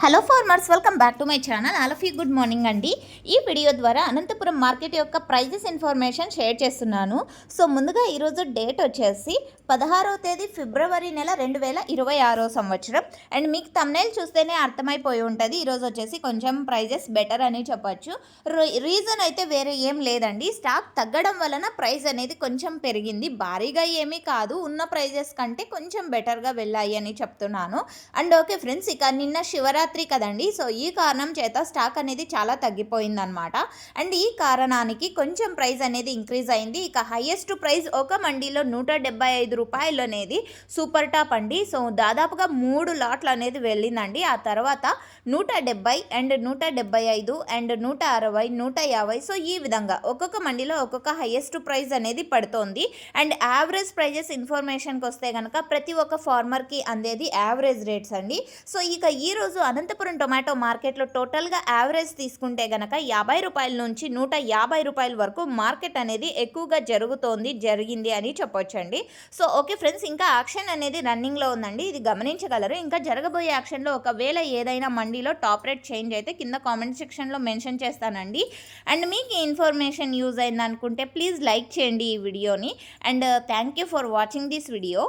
Hello farmers, welcome back to my channel. All of you good morning అండి. ఈ video ద్వారా Anantapuram market యొక్క prices information share చేస్తున్నాను. So ముందుగా ఈరోజు డేట్ వచ్చేసి 16వ తేదీ ఫిబ్రవరి నెల 2026 సంవత్సరం. అండ్ మీకు థంబ్నెయిల్ చూస్తేనే అర్థమైపోయి ఉంటుంది. ఈరోజు వచ్చేసి కొంచెం ప్రైజెస్ బెటర్ అని చెప్పచ్చు. రీజన్ అయితే వేరే ఏం లేదండి, స్టాక్ తగ్గడం వలన ప్రైస్ అనేది కొంచెం పెరిగింది. భారీగా ఏమీ కాదు, ఉన్న ప్రైజెస్ కంటే కొంచెం బెటర్గా వెళ్ళాయి అని చెప్తున్నాను. అండ్ ఓకే ఫ్రెండ్స్, ఇక నిన్న శివరాత్రి కదండి, సో ఈ కారణం చేత స్టాక్ అనేది చాలా తగ్గిపోయిందనమాట. అండ్ ఈ కారణానికి కొంచెం ప్రైస్ అనేది ఇంక్రీజ్ అయింది. ఇక హైయెస్ట్ ప్రైస్ ఒక మండీలో 175 రూపాయలు అనేది సూపర్ టాప్ అండి. సో దాదాపుగా 3 లాట్లు అనేది వెళ్ళిందండి. ఆ తర్వాత 170 అండ్ 175 అండ్ 160 150, సో ఈ విధంగా ఒక్కొక్క మండీలో ఒక్కొక్క హైయెస్ట్ ప్రైస్ అనేది పడుతోంది. అండ్ యావరేజ్ ప్రైజెస్ ఇన్ఫర్మేషన్కి వస్తే కనుక ప్రతి ఒక్క ఫార్మర్కి అందేది యావరేజ్ రేట్స్ అండి. సో ఇక ఈరోజు అనంతపురం టొమాటో మార్కెట్లో టోటల్గా యావరేజ్ తీసుకుంటే కనుక 50 రూపాయల నుంచి 150 రూపాయల వరకు మార్కెట్ అనేది ఎక్కువగా జరిగింది అని చెప్పొచ్చండి. సో ఓకే ఫ్రెండ్స్, ఇంకా యాక్షన్ అనేది రన్నింగ్లో ఉందండి, ఇది గమనించగలరు. ఇంకా జరగబోయే యాక్షన్లో ఒకవేళ ఏదైనా మండీలో టాప్ రేట్ చేంజ్ అయితే కింద కామెంట్ సెక్షన్లో మెన్షన్ చేస్తానండి. అండ్ మీకు ఈ ఇన్ఫర్మేషన్ యూజ్ అయింది అనుకుంటే ప్లీజ్ లైక్ చేయండి ఈ వీడియోని. And thank you for watching this video.